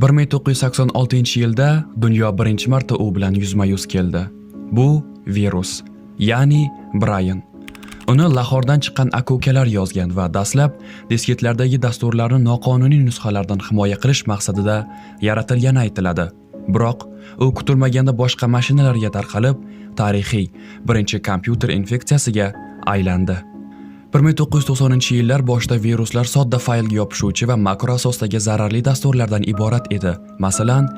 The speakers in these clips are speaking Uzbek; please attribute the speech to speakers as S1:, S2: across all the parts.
S1: 1986-yilda dunyo birinchi marta u bilan yuzma-yuz keldi. Bu virus, ya'ni Brian. Uni Lahordan chiqqan aka-ukalar yozgan va dastlab disketlardagi dasturlarni noqonuniy nusxalardan himoya qilish maqsadida yaratilgani aytiladi. Biroq u kutilmaganda boshqa mashinalarga tarqalib, tarixiy birinchi kompyuter infeksiyasiga aylandi. 1990-yillar boshida viruslar sodda faylga yopishuvchi va makro asosdagi zararli dasturlardan iborat edi. Masalan,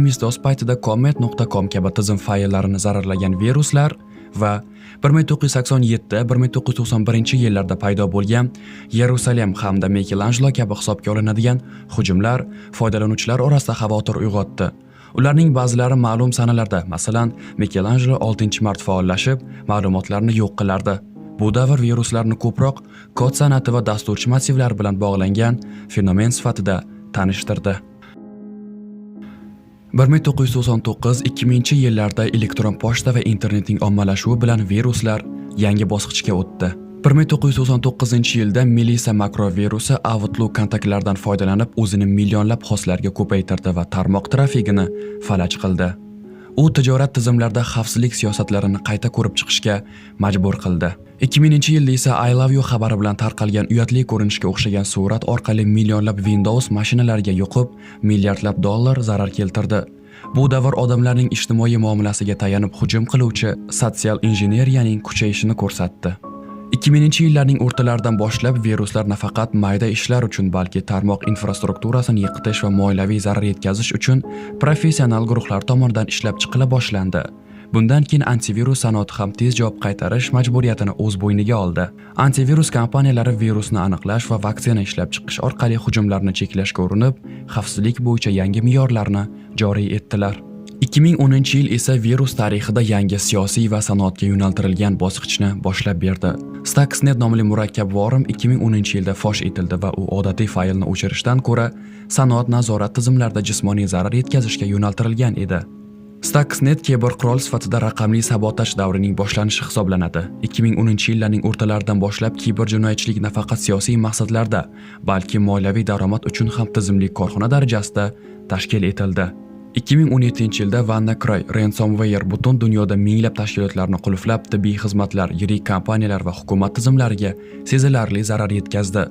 S1: MS-DOS paytida Comet.com kabi tizim fayllarini zararlagan viruslar va 1987-1991-yillarda paydo bo'lgan Yerusalem hamda Michelangelo kabi hisobga olinadigan hujumlar foydalanuvchilar orasida xavotir uyg'otdi. Ularning ba'zilari ma'lum sanalarda, masalan, Michelangelo 6-mart faollashib, ma'lumotlarni yo'q qilardi. Bu davr viruslarni ko'proq kod san'ati va dasturchi massivlar bilan bog'langan fenomen sifatida tanishtirdi. 1999-2000-yillarda elektron pochta va internetning ommalashuvi bilan viruslar yangi bosqichga o'tdi. 1999-yilda Melissa makrovirusi Outlook kontaktlardan foydalanib o'zini millionlab xoslarga ko'paytirdi va tarmoq trafigini falaj qildi. U tijorat tizimlarida xavfsizlik siyosatlarini qayta ko'rib chiqishga majbur qildi. 2000-yilda esa I love you xabari bilan tarqalgan uyatli ko'rinishga o'xshagan surat orqali millionlab Windows mashinalariga yoqib, milliardlab dollar zarar keltirdi. Bu davr odamlarning ijtimoiy muomalasiga tayanib hujum qiluvchi sotsial injeneriyaning kuchayishini ko'rsatdi. 2000-yillarning o'rtalaridan boshlab viruslar nafaqat mayda ishlar uchun, balki tarmoq infrastrukturasini yiqitish va moliyaviy zarar yetkazish uchun professional guruhlar tomonidan ishlab chiqila boshlandi. Bundan keyin antivirus sanoati ham tez javob qaytarish majburiyatini o'z bo'yniga oldi. Antivirus kompaniyalari virusni aniqlash va vaksina ishlab chiqish orqali hujumlarni cheklashga urinib, xavfsizlik bo'yicha yangi me'yorlarni joriy etdilar. 2010-yil esa virus tarixida yangi siyosiy va sanoatga yo'naltirilgan bosqichni boshlab berdi. Stuxnet nomli murakkab vorim 2010-yilda fosh etildi va u odatiy faylni o'chirishdan ko'ra sanoat nazorat tizimlarida jismoniy zarar yetkazishga yo'naltirilgan edi. Stuxnet kiberqurol sifatida raqamli sabotaj davrining boshlanishi hisoblanadi. 2010-yillarning o'rtalaridan boshlab kiberjinoyatchilik nafaqat siyosiy maqsadlarda, balki moliyaviy daromad uchun ham tizimli korxona darajasida tashkil etildi. 2017-yilda WannaCry ransomware butun dunyoda minglab tashkilotlarni qulflab, tibbiy xizmatlar, yirik kompaniyalar va hukumat tizimlariga sezilarli zarar yetkazdi.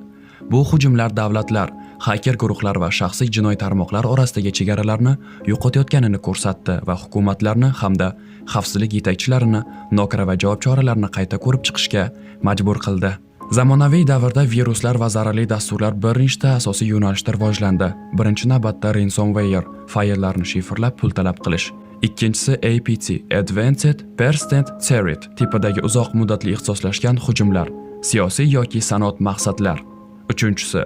S1: Bu hujumlar davlatlar, haker guruhlar va shaxsiy jinoiy tarmoqlar orasidagi chegaralarni yo'qotayotganini ko'rsatdi va hukumatlarni hamda xavfsizlik yetakchilarini noqulay javob choralarini qayta ko'rib chiqishga majbur qildi. Zamonaviy davrda viruslar va zararli dasturlar bir nechta asosiy yo'nalishda rivojlandi. Birinchi navbatda ransomware fayllarni shifrlab pul talab qilish. Ikkinchisi APT Advanced Persistent Threat tipidagi uzoq muddatli ixtisoslashgan hujumlar, siyosiy yoki sanoat maqsadlar. Uchinchisi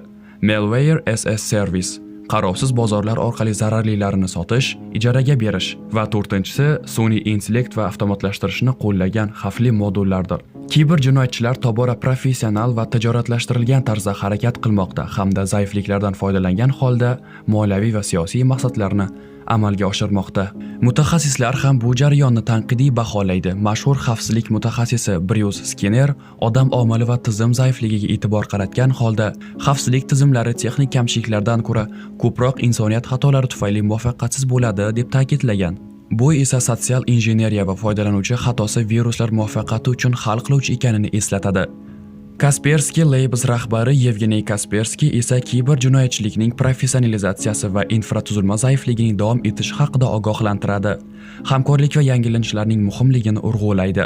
S1: Malware as a Service qarovsiz bozorlar orqali zararlilarini sotish, ijaraga berish va to'rtinchisi sun'iy intellekt va avtomatlashtirishni qo'llagan xavfli modullardir. Kiberjinoyatchilar tobora professional va tijoratlashtirilgan tarzda harakat qilmoqda hamda zaifliklardan foydalangan holda moliyaviy va siyosiy maqsadlarni amalga oshirmoqda. Mutaxassislar ham bu jarayonni tanqidiy baholaydi. Mashhur xavfsizlik mutaxassisi Bruce Skinner odam omili va tizim zaifligiga e'tibor qaratgan holda xavfsizlik tizimlari texnik kamchiliklardan ko'ra ko'proq insoniyat xatolari tufayli muvaffaqiyatsiz bo'ladi deb ta'kidlagan. Bu esa sotsial injeneriya va foydalanuvchi xatosi viruslar muvaffaqiyati uchun hal qiluvchi ekanini eslatadi. Kaspersky Labs rahbari Yevgeniy Kaspersky esa kiberjinoyatchilikning professionalizatsiyasi va infratuzilma zaifligining davom etishi haqida ogohlantiradi. Hamkorlik va yangilanishlarning muhimligini urg'ulaydi.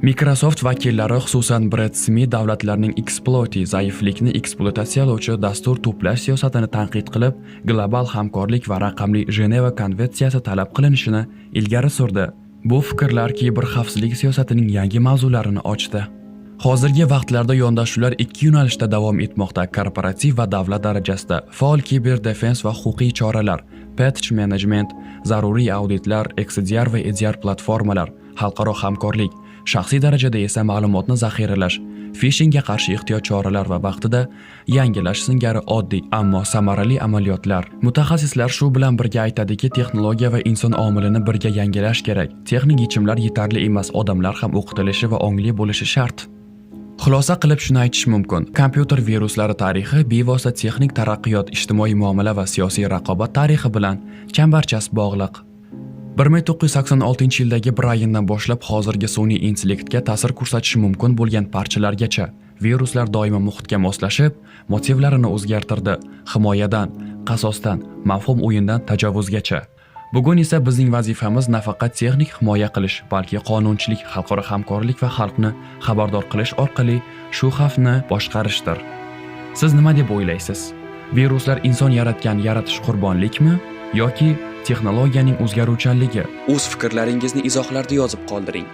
S1: Microsoft vakillari, xususan Brad Smith, davlatlarning exploit zaiflikni ekspluatatsiyalovchi dastur to'plash siyosatini tanqid qilib, global hamkorlik va raqamli Jeneva konvensiyasi talab qilinishini ilgari surdi. Bu fikrlar kiber xavfsizlik siyosatining yangi mavzularini ochdi. Hozirgi vaqtlarda yondashuvlar ikki yo'nalishda davom etmoqda: korporativ va davlat darajasida faol kiber defense va huquqiy choralar, patch management, zaruriy auditlar, XDR va EDR platformalar, xalqaro hamkorlik, shaxsiy darajada esa ma'lumotni zaxiralash, phishingga qarshi ehtiyot choralar va vaqtida yangilash singari oddiy ammo samarali amaliyotlar. Mutaxassislar shu bilan birga aytadiki, texnologiya va inson omilini birga yangilash kerak. Texnik yechimlar yetarli emas, odamlar ham o'qitilishi va ongli bo'lishi shart. Xulosa qilib shuni aytish mumkin. Kompyuter viruslari tarixi bevosita texnik taraqqiyot, ijtimoiy muomala va siyosiy raqobat tarixi bilan chambarchas bog'liq. 1986-yildagi Braindan boshlab hozirgi sun'iy intellektga ta'sir ko'rsatishi mumkin bo'lgan parchalargacha viruslar doimo muhitga moslashib, motivlarini o'zgartirdi, himoyadan, qasosdan, mavhum o'yindan tajovuzgacha. Bugun esa bizning vazifamiz nafaqat texnik himoya qilish, balki qonunchilik, xalqaro hamkorlik va xalqni xabardor qilish orqali shu xavfni boshqarishdir. Siz nima deb o'ylaysiz? Viruslar inson yaratgan yaratish qurbonlikmi yoki texnologiyaning o'zgaruvchanligi?
S2: O'z fikrlaringizni izohlarda yozib qoldiring.